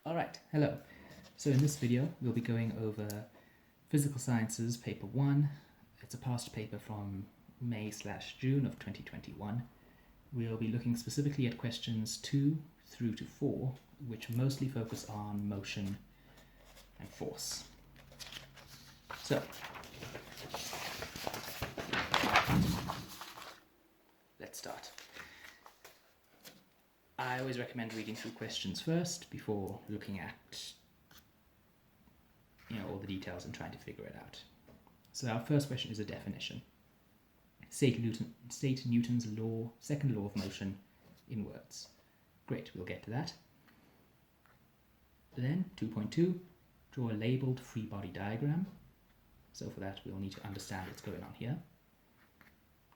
Alright, hello. So in this video we'll be going over Physical Sciences Paper 1. It's a past paper from May/June of 2021. We'll be looking specifically at questions 2 through to 4, which mostly focus on motion and force. So, let's start. I always recommend reading through questions first before looking at all the details and trying to figure it out. So our first question is a definition. State Newton's law, second law of motion in words. Great, we'll get to that. Then 2.2, draw a labeled free body diagram. So for that we'll need to understand what's going on here.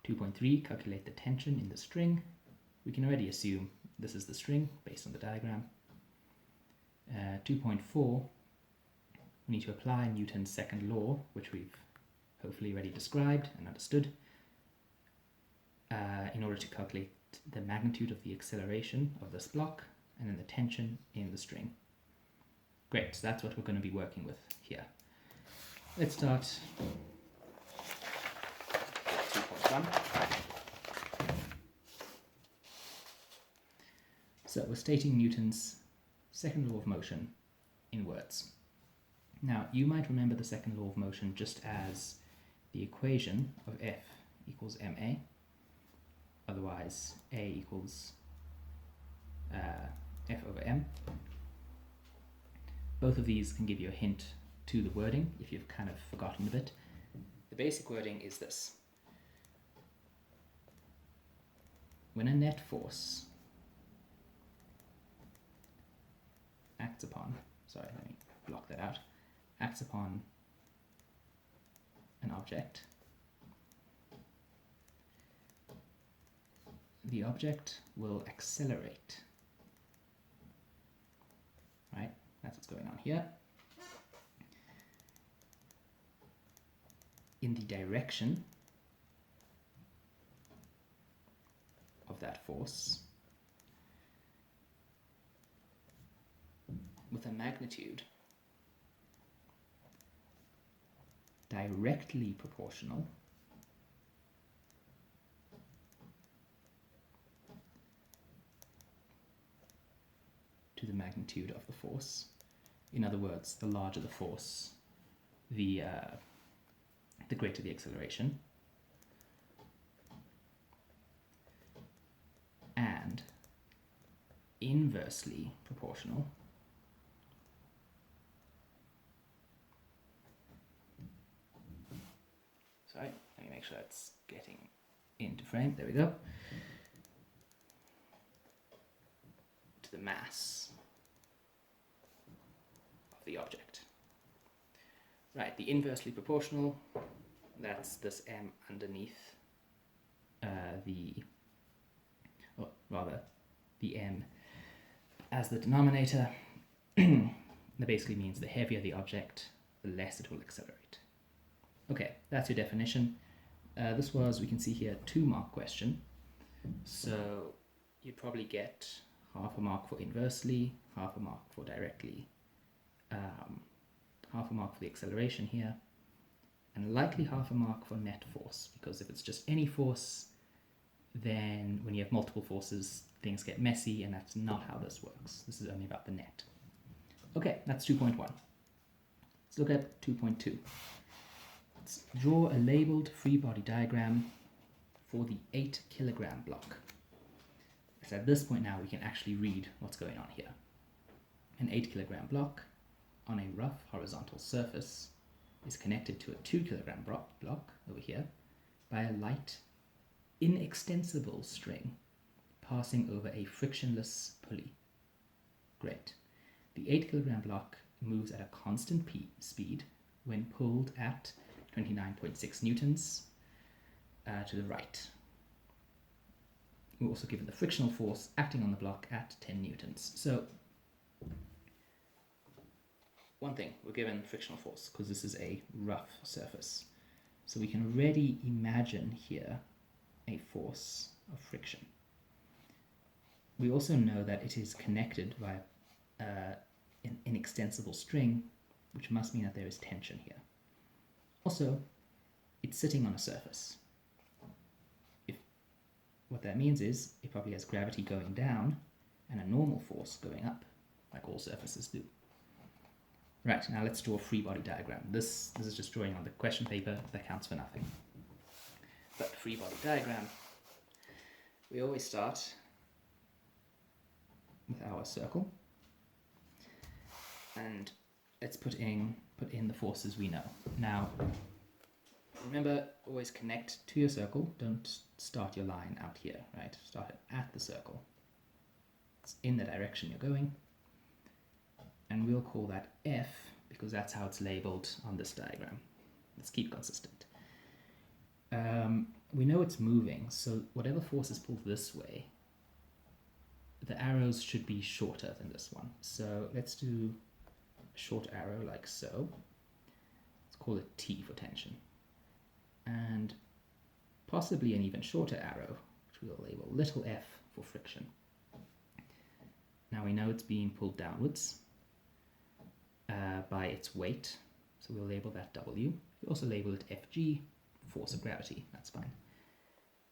2.3, calculate the tension in the string. We can already assume this is the string based on the diagram. 2.4, we need to apply Newton's second law, which we've hopefully already described and understood, in order to calculate the magnitude of the acceleration of this block and then the tension in the string. Great, so that's what we're going to be working with here. Let's start 2.1. So we're stating Newton's second law of motion in words. Now, you might remember the second law of motion just as the equation of F equals ma, otherwise A equals F over m. Both of these can give you a hint to the wording if you've kind of forgotten a bit. The basic wording is this. When a net force acts upon an object, the object will accelerate. Right? That's what's going on here. In the direction of that force with a magnitude directly proportional to the magnitude of the force. In other words, the larger the force, the greater the acceleration. And inversely proportional Sorry, let me make sure it's getting into frame. There we go. To the mass of the object. Right, the inversely proportional, that's this m underneath the m as the denominator. That basically means the heavier the object, the less it will accelerate. Okay, that's your definition. This was, we can see here, a 2-mark question. So you'd probably get half a mark for inversely, half a mark for directly, half a mark for the acceleration here, and likely half a mark for net force, because if it's just any force, then when you have multiple forces, things get messy, and that's not how this works. This is only about the net. Okay, that's 2.1. Let's look at 2.2. Let's draw a labeled free body diagram for the 8 kilogram block. So at this point now we can actually read what's going on here. An 8 kilogram block on a rough horizontal surface is connected to a 2 kilogram block over here by a light, inextensible string passing over a frictionless pulley. Great. The 8 kilogram block moves at a constant speed when pulled at 29.6 newtons to the right. We're also given the frictional force acting on the block at 10 newtons. So, one thing, we're given frictional force because this is a rough surface. So we can already imagine here a force of friction. We also know that it is connected by an inextensible string, which must mean that there is tension here. Also, it's sitting on a surface. What that means is it probably has gravity going down and a normal force going up, like all surfaces do. Right, now let's draw a free body diagram. This is just drawing on the question paper, that counts for nothing. But free body diagram, we always start with our circle, and let's put in the forces we know. Now, remember, always connect to your circle. Don't start your line out here, right? Start it at the circle. It's in the direction you're going. And we'll call that F, because that's how it's labeled on this diagram. Let's keep consistent. We know it's moving, so whatever force is pulled this way, the arrows should be shorter than this one. So let's do a short arrow like so. Let's call it T for tension. And possibly an even shorter arrow, which we'll label little f for friction. Now we know it's being pulled downwards by its weight, so we'll label that W. We also label it Fg, force of gravity, that's fine.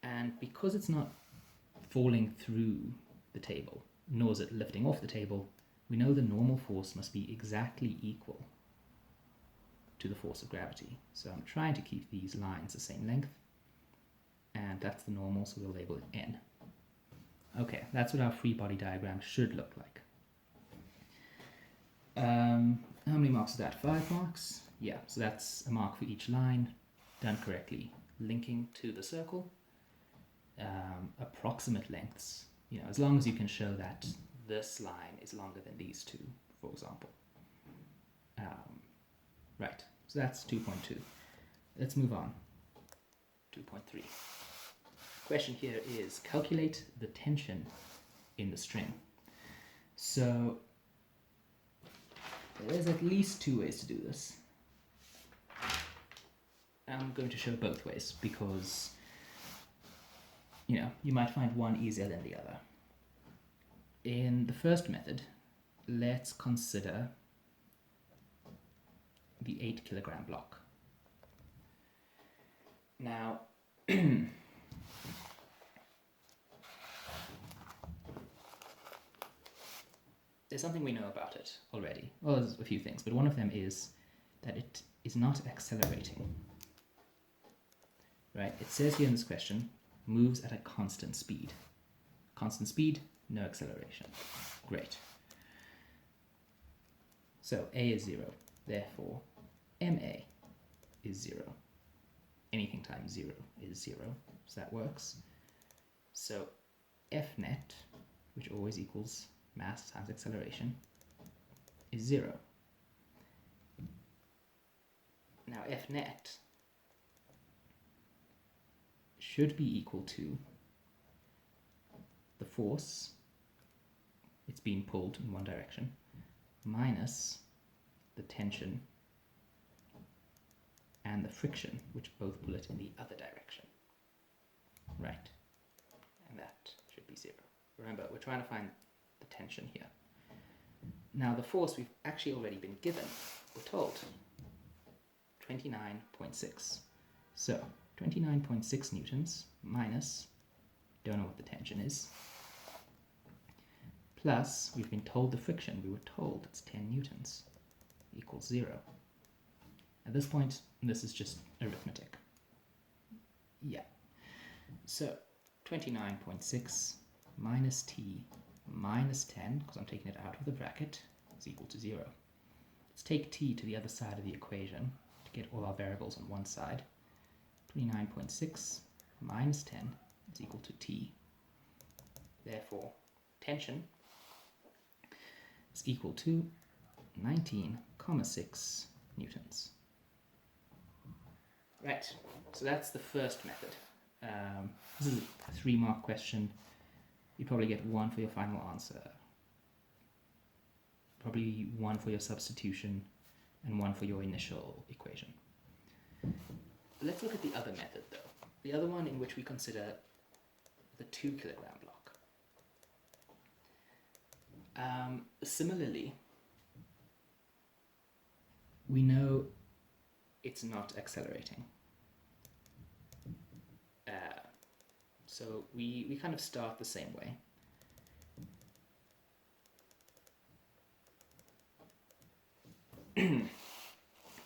And because it's not falling through the table, nor is it lifting off the table, we know the normal force must be exactly equal to the force of gravity. So I'm trying to keep these lines the same length, and that's the normal, so we'll label it N. Okay, that's what our free body diagram should look like. How many marks is that? 5 marks? Yeah, so that's a mark for each line, done correctly. Linking to the circle, approximate lengths, as long as you can show that this line is longer than these two, for example. Right, so that's 2.2. Let's move on. 2.3. Question here is calculate the tension in the string. So there's at least 2 ways to do this. I'm going to show both ways because you might find one easier than the other. In the first method, let's consider the 8 kilogram block. Now, there's something we know about it already. Well, there's a few things, but one of them is that it is not accelerating. Right? It says here in this question, moves at a constant speed. Constant speed, no acceleration. Great. So A is 0. Therefore, MA is 0. Anything times 0 is 0. So that works. So F net, which always equals mass times acceleration, is 0. Now F net should be equal to the force, it's being pulled in one direction, minus the tension and the friction, which both pull it in the other direction. Right. And that should be 0. Remember, we're trying to find the tension here. Now the force we've actually already been given, we're told, 29.6. So 29.6 newtons minus, don't know what the tension is, plus we've been told the friction, we were told it's 10 newtons, equals 0. At this point, this is just arithmetic. Yeah. So 29.6 minus t minus 10, because I'm taking it out of the bracket, is equal to 0. Let's take t to the other side of the equation to get all our variables on one side. 29.6 minus 10 is equal to t. Therefore, tension is equal to 19,6 newtons. Right, so that's the first method. This is a 3-mark question. You probably get 1 for your final answer, probably 1 for your substitution, and 1 for your initial equation. Let's look at the other method though, the other one in which we consider the 2 kilogram block. Similarly, we know it's not accelerating. So we kind of start the same way.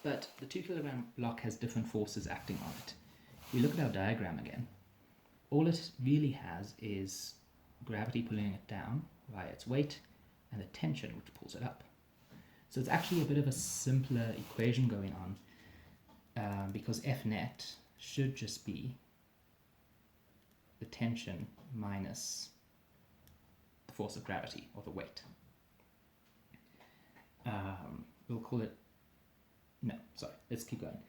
But the 2 kilogram block has different forces acting on it. If we look at our diagram again, all it really has is gravity pulling it down via its weight and the tension which pulls it up. So it's actually a bit of a simpler equation going on, because F net should just be the tension minus the force of gravity, or the weight. We'll call it, no, sorry, let's keep going.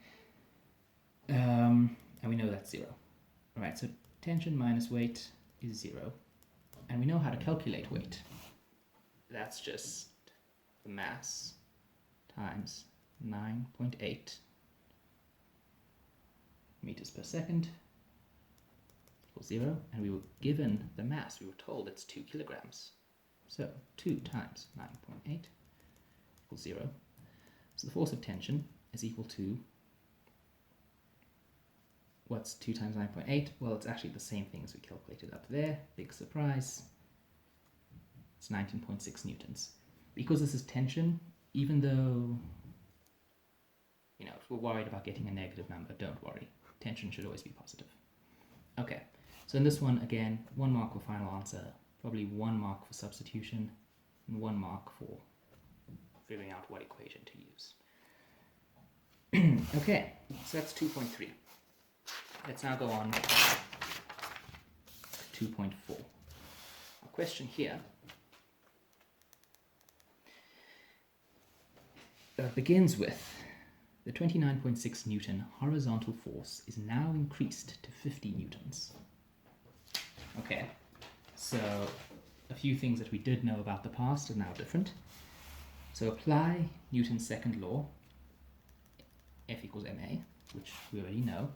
And we know that's 0. All right, so tension minus weight is 0. And we know how to calculate weight. That's just the mass times 9.8 meters per second equals 0. And we were given the mass. We were told it's 2 kilograms. So 2 times 9.8 equals 0. So the force of tension is equal to, what's 2 times 9.8? Well, it's actually the same thing as we calculated up there. Big surprise. It's 19.6 newtons. Because this is tension, even though, if we're worried about getting a negative number, don't worry. Tension should always be positive. Okay, so in this one, again, 1 mark for final answer, probably 1 mark for substitution, and 1 mark for figuring out what equation to use. Okay, so that's 2.3. Let's now go on to 2.4. Our question here begins with the 29.6 Newton horizontal force is now increased to 50 newtons. Okay, so a few things that we did know about the past are now different. So apply Newton's second law, F equals ma, which we already know,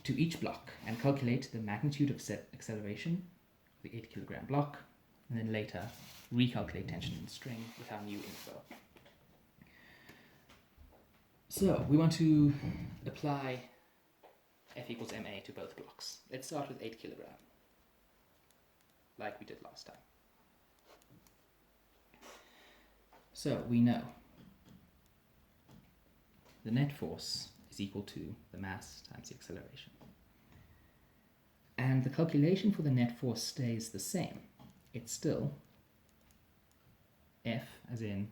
to each block and calculate the magnitude of acceleration of the 8 kilogram block, and then later recalculate tension in string with our new info. So we want to apply F equals ma to both blocks. Let's start with 8 kilogram, like we did last time. So we know the net force is equal to the mass times the acceleration. And the calculation for the net force stays the same. It's still F, as in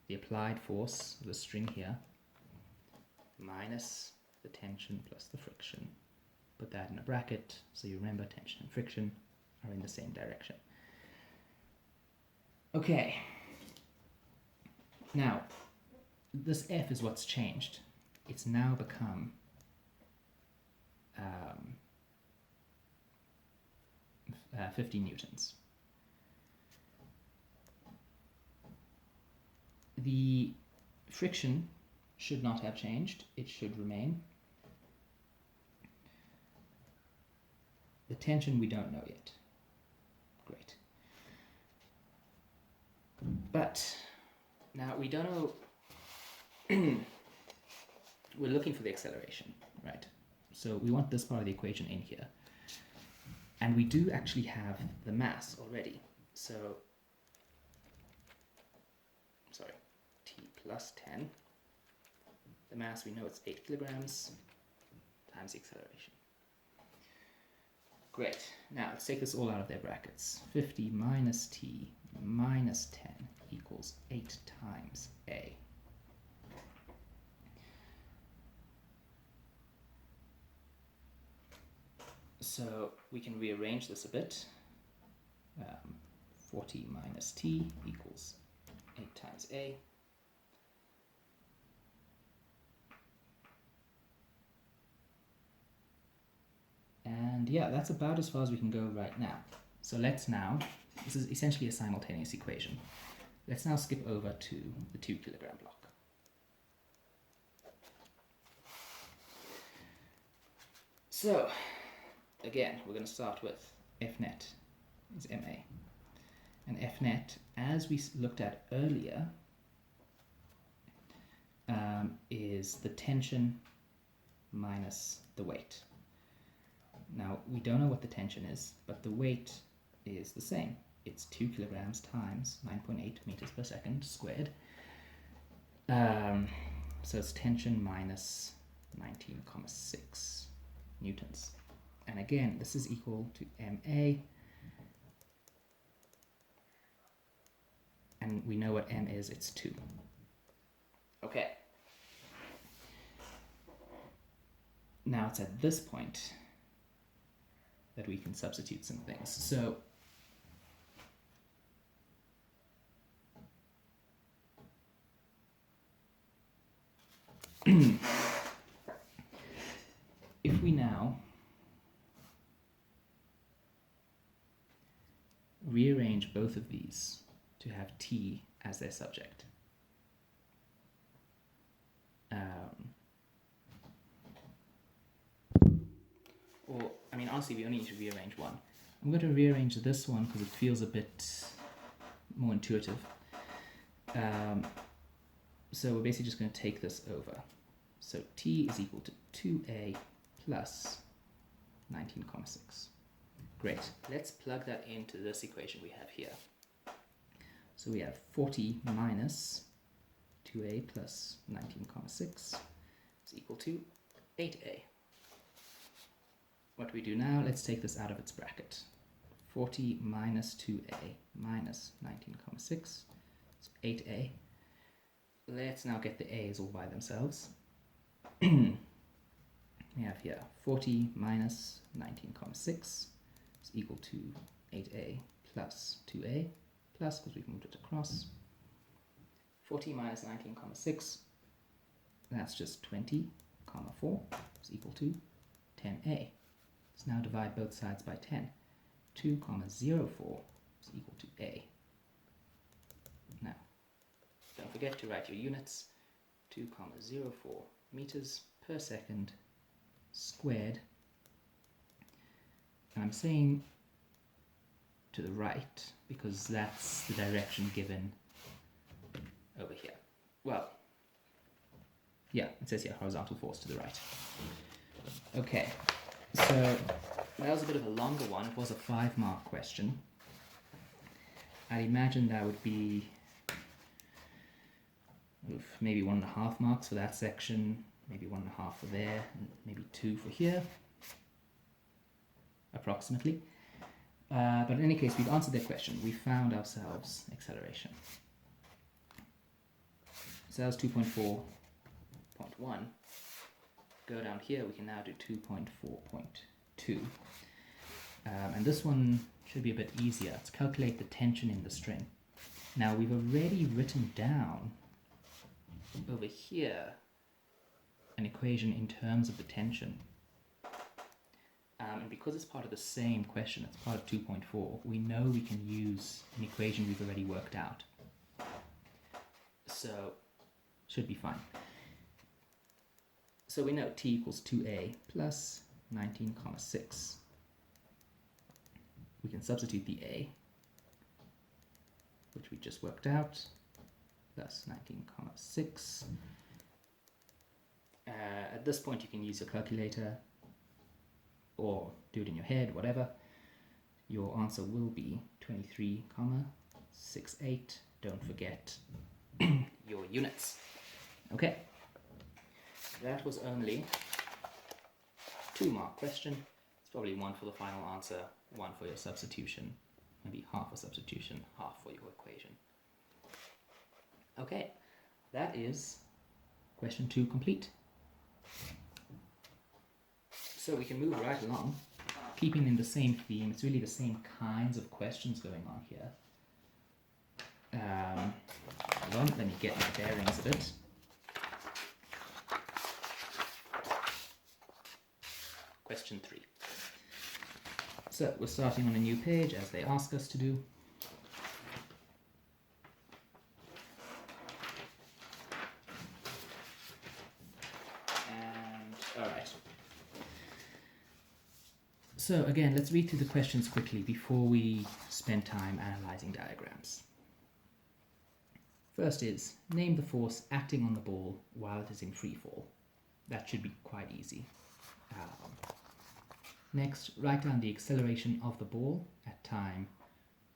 the applied force of the string here, minus the tension plus the friction. Put that in a bracket so you remember tension and friction are in the same direction. Okay. Now, this F is what's changed. It's now become 50 newtons. The friction should not have changed. It should remain. The tension we don't know yet. Great. But now we don't know. We're looking for the acceleration, right? So we want this part of the equation in here. And we do actually have the mass already. So, sorry, t plus 10. The mass, we know it's 8 kilograms times the acceleration. Great. Now let's take this all out of their brackets. 50 minus t minus 10 equals 8 times a. So we can rearrange this a bit. 40 minus t equals 8 times a. And yeah, that's about as far as we can go right now. So let's now, this is essentially a simultaneous equation. Let's now skip over to the 2 kilogram block. So, again, we're going to start with F net is ma. And F net, as we looked at earlier, is the tension minus the weight. Now, we don't know what the tension is, but the weight is the same. It's 2 kilograms times 9.8 meters per second squared. So it's tension minus 19.6 newtons. And again, this is equal to MA. And we know what M is, it's 2. Okay. Now it's at this point that we can substitute some things. So if we now rearrange both of these to have T as their subject, or, I mean, honestly, we only need to rearrange one. I'm going to rearrange this one because it feels a bit more intuitive. So we're basically just going to take this over. So T is equal to 2A plus 19.6. Great. Let's plug that into this equation we have here. So we have 40 minus 2A plus 19.6 is equal to 8A. What do we do now? Let's take this out of its bracket. 40 minus 2A minus 19.6 is 8A. Let's now get the A's all by themselves. We have here 40 minus 19.6 is equal to 8A plus 2A, plus, because we've moved it across, 40 minus 19.6, that's just 20.4 is equal to 10A. Let's now divide both sides by 10. 2.04 is equal to A. Now, don't forget to write your units. 2.04 meters per second squared. And I'm saying to the right because that's the direction given over here. Well, yeah, it says here horizontal force to the right. Okay, so that was a bit of a longer one. It was a 5-mark question. I'd imagine that would be maybe 1.5 marks for that section, maybe 1.5 for there, and maybe 2 for here, approximately. But in any case, we've answered their question. We found ourselves acceleration. So that was 2.4.1. Go down here, we can now do 2.4.2. And this one should be a bit easier. Let's calculate the tension in the string. Now, we've already written down over here an equation in terms of the tension. And because it's part of the same question, it's part of 2.4, we know we can use an equation we've already worked out. So, should be fine. So we know T equals 2A plus 19.6. We can substitute the A, which we just worked out, plus 19.6. At this point you can use your calculator or do it in your head, whatever. Your answer will be 23.68. Don't forget your units. Okay, that was only 2-mark question. It's probably 1 for the final answer, 1 for your substitution, maybe half a substitution, half for your equation. Okay, that is question 2 complete. So we can move right along, keeping in the same theme. It's really the same kinds of questions going on here. Hold on, let me get my bearings a bit. Question 3. So we're starting on a new page as they ask us to do. And alright. So again, let's read through the questions quickly before we spend time analyzing diagrams. First is name the force acting on the ball while it is in free fall. That should be quite easy. Next, write down the acceleration of the ball at time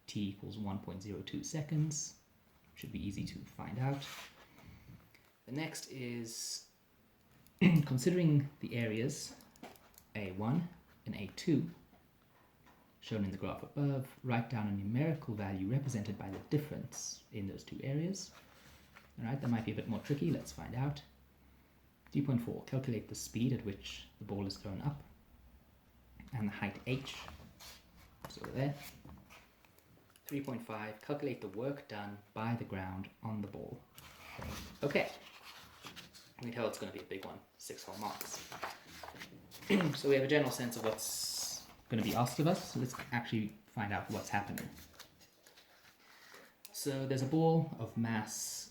t equals 1.02 seconds. Should be easy to find out. The next is considering the areas A1 and A2 shown in the graph above, write down a numerical value represented by the difference in those two areas. Alright, that might be a bit more tricky, let's find out. 3.4, calculate the speed at which the ball is thrown up and the height h, so there. 3.5, calculate the work done by the ground on the ball. Okay, we can tell it's going to be a big one, 6 whole marks. So we have a general sense of what's going to be asked of us, so let's actually find out what's happening. So there's a ball of mass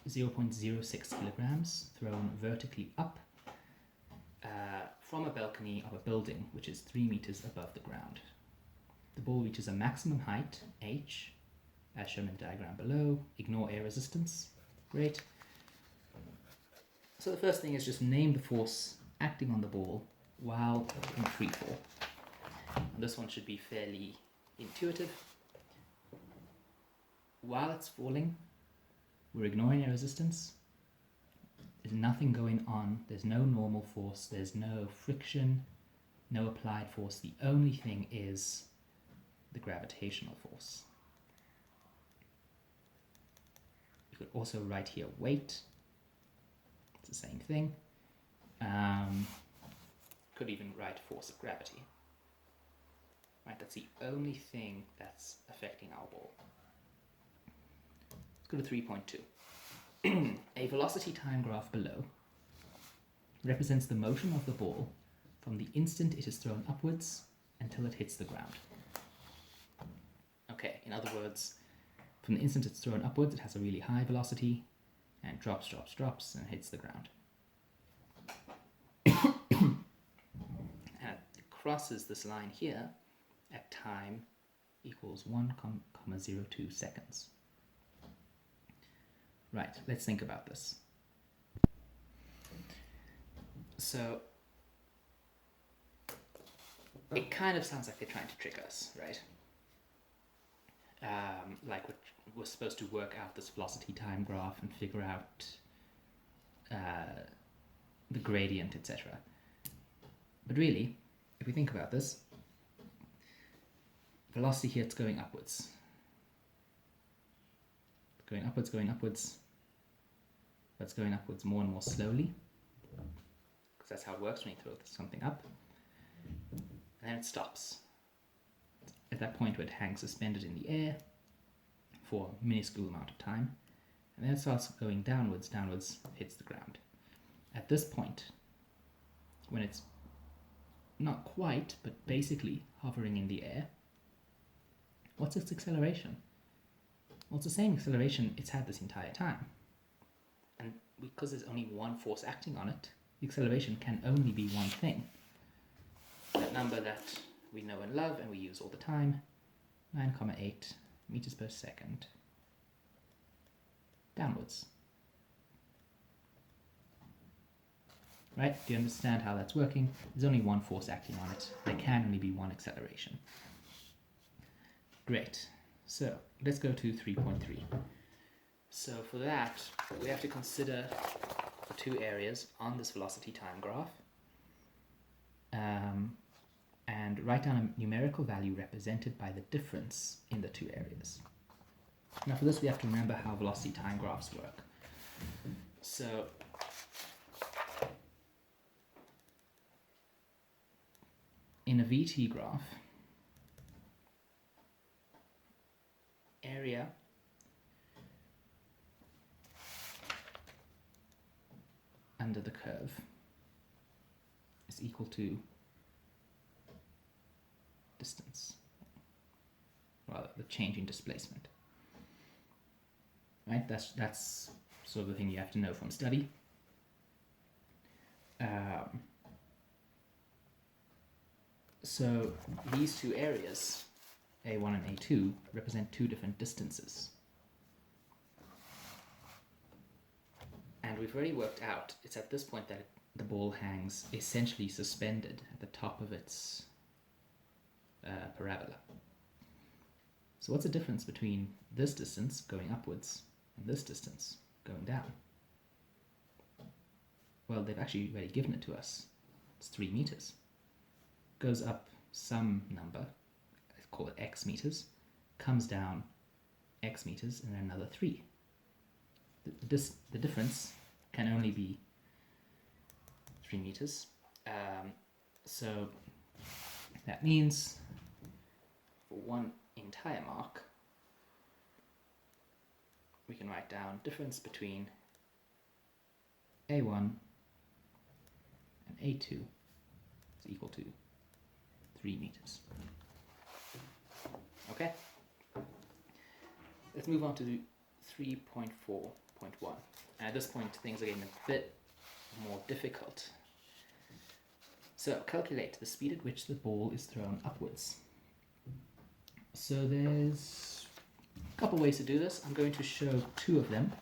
0.06 kilograms thrown vertically up from a balcony of a building which is 3 meters above the ground. The ball reaches a maximum height, h, as shown in the diagram below. Ignore air resistance. Great. So the first thing is just name the force acting on the ball while in free fall. And this one should be fairly intuitive. While it's falling, we're ignoring air resistance. There's nothing going on. There's no normal force. There's no friction, no applied force. The only thing is the gravitational force. You could also write here weight. It's the same thing. Could even write force of gravity. Right, that's the only thing that's affecting our ball. Let's go to 3.2. A velocity time graph below represents the motion of the ball from the instant it is thrown upwards until it hits the ground. Okay, in other words, from the instant it's thrown upwards, it has a really high velocity and drops and hits the ground. And it crosses this line here at time equals 1,02 seconds. Right, let's think about this. So it kind of sounds like they're trying to trick us, right? Like we're supposed to work out this velocity time graph and figure out the gradient, etc. But really, if we think about this, velocity here, it's going upwards. Going upwards, but it's going upwards more and more slowly, because that's how it works when you throw something up. And then it stops. At that point where it hangs suspended in the air for a minuscule amount of time, and then it starts going downwards, hits the ground. At this point, when it's not quite, but basically hovering in the air, what's its acceleration? Well, it's the same acceleration it's had this entire time. And because there's only one force acting on it, the acceleration can only be one thing. That number that we know and love and we use all the time, 9,8 meters per second, downwards. Right? Do you understand how that's working? There's only one force acting on it. There can only be one acceleration. Great. So let's go to 3.3. So for that, we have to consider the two areas on this velocity time graph and write down a numerical value represented by the difference in the two areas. Now for this, we have to remember how velocity time graphs work. So in a VT graph, area under the curve is equal to distance, rather the change in displacement. Right, that's sort of the thing you have to know from study. So these two areas, A1 and A2, represent two different distances. And we've already worked out, it's at this point that the ball hangs essentially suspended at the top of its parabola. So what's the difference between this distance going upwards and this distance going down? Well, they've actually already given it to us. It's 3 meters. Goes up some number, let's call it x meters, comes down x meters, and then another 3. The difference can only be 3 meters. So that means for one entire mark, we can write down difference between A1 and A2 is equal to 3 meters. Okay? Let's move on to 3.4.1. And at this point, things are getting a bit more difficult. So calculate the speed at which the ball is thrown upwards. So there's a couple ways to do this. I'm going to show 2 of them.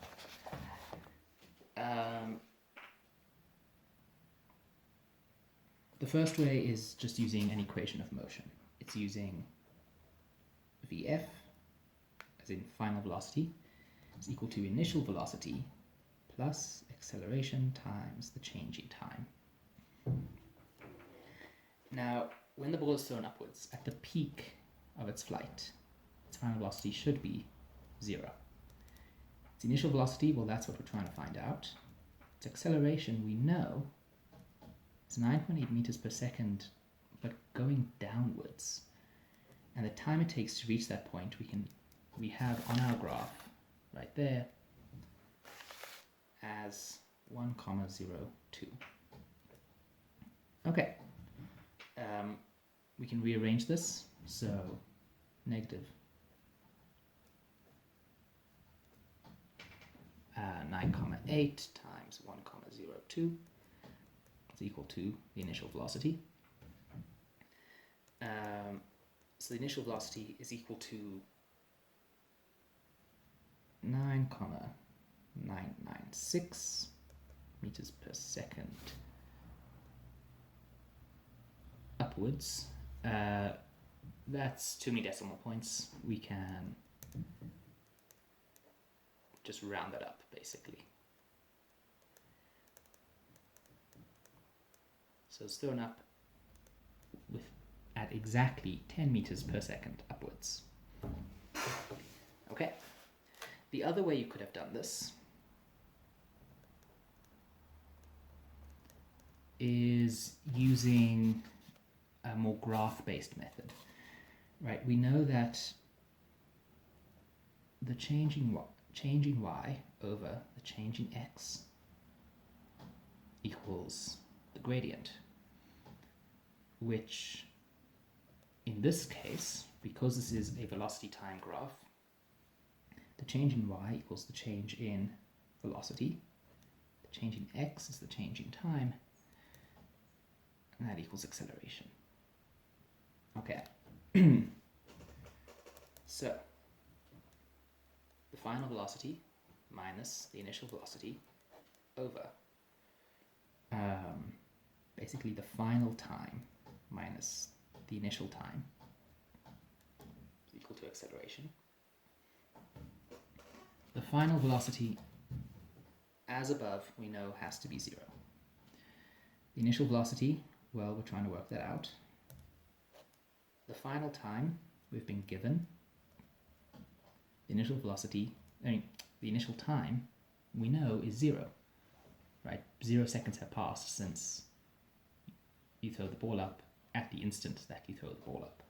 The first way is just using an equation of motion. It's using Vf, as in final velocity, is equal to initial velocity plus acceleration times the change in time. Now, when the ball is thrown upwards, at the peak of its flight, its final velocity should be 0. Its initial velocity, well, that's what we're trying to find out. Its acceleration, we know, is 9.8 meters per second, but going downwards. And the time it takes to reach that point, we have on our graph right there as 1,02. Okay. We can rearrange this, so negative 9,8 times 1,02 is equal to the initial velocity. So the initial velocity is equal to 9,996 meters per second upwards. That's too many decimal points. We can just round that up, basically. So it's thrown up at exactly 10 meters per second upwards. Okay. The other way you could have done this is using a more graph-based method. Right, we know that the change in y over the change in x equals the gradient, which in this case, because this is a velocity time graph, the change in y equals the change in velocity, the change in x is the change in time, and that equals acceleration. Okay. So, the final velocity minus the initial velocity over basically the final time minus the initial time is equal to acceleration. The final velocity, as above, we know has to be 0. The initial velocity, well, we're trying to work that out. The final time we've been given, the initial velocity, the initial time we know is 0, right? 0 seconds have passed since you throw the ball up at the instant that you throw the ball up.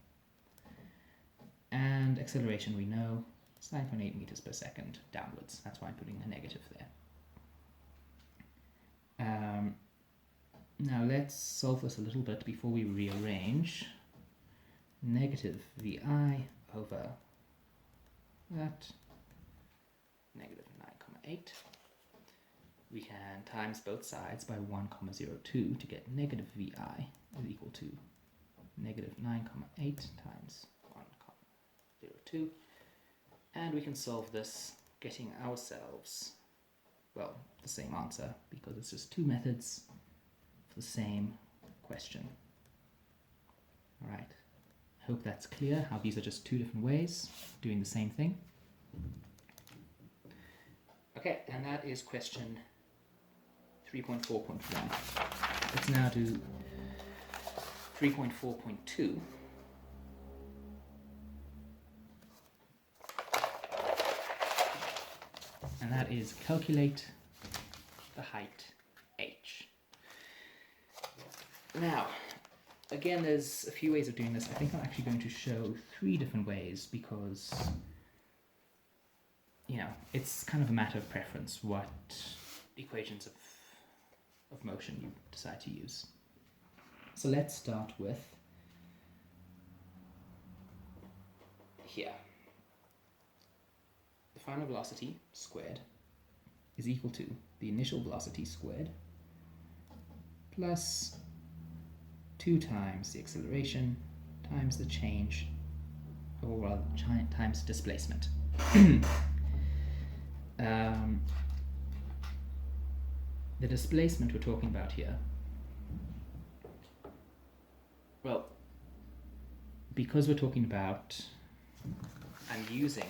And acceleration we know is 9.8 meters per second downwards. That's why I'm putting a negative there. Now let's solve this a little bit before we rearrange. Negative VI over that, negative 9,8. We can times both sides by 1,02 to get negative VI is equal to negative 9,8 times 1,02. And we can solve this, getting ourselves well, the same answer, because it's just two methods for the same question. All right, I hope that's clear, how these are just two different ways of doing the same thing. Okay, and that is question 3.4.1. Let's now do 3.4.2. And that is calculate the height h. Now, again, there's a few ways of doing this. I think I'm actually going to show three different ways because, you know, it's kind of a matter of preference what equations of motion you decide to use. So let's start with here. The final velocity squared is equal to the initial velocity squared plus 2 times the acceleration times the change, or rather times displacement. The displacement we're talking about here, well, because we're talking about, I'm using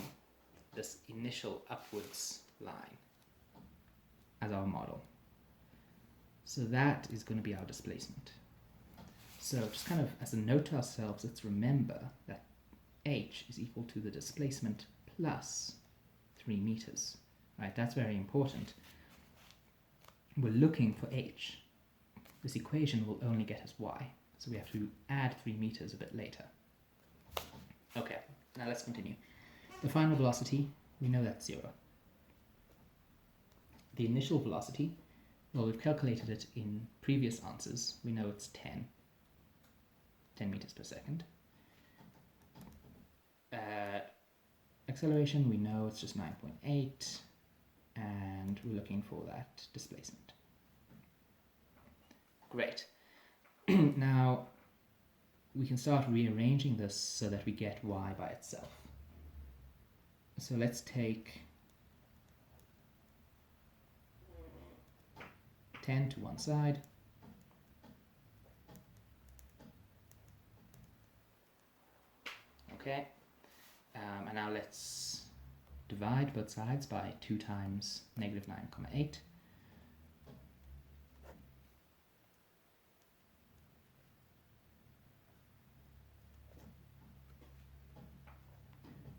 this initial upwards line as our model. So that is going to be our displacement. So just kind of as a note to ourselves, let's remember that h is equal to the displacement plus 3 meters. Right, that's very important. We're looking for h. This equation will only get us y, so we have to add 3 meters a bit later. Okay, now let's continue. The final velocity, we know that's 0. The initial velocity, well, we've calculated it in previous answers. We know it's 10 meters per second. Acceleration, we know it's just 9.8, and we're looking for that displacement. Great. Now, we can start rearranging this so that we get y by itself. So let's take 10 to one side. Okay, and now let's divide both sides by 2 times negative 9,8.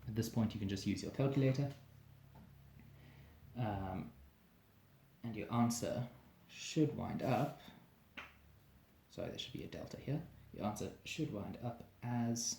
At this point you can just use your calculator, and your answer should wind up, sorry, there should be a delta here, your answer should wind up as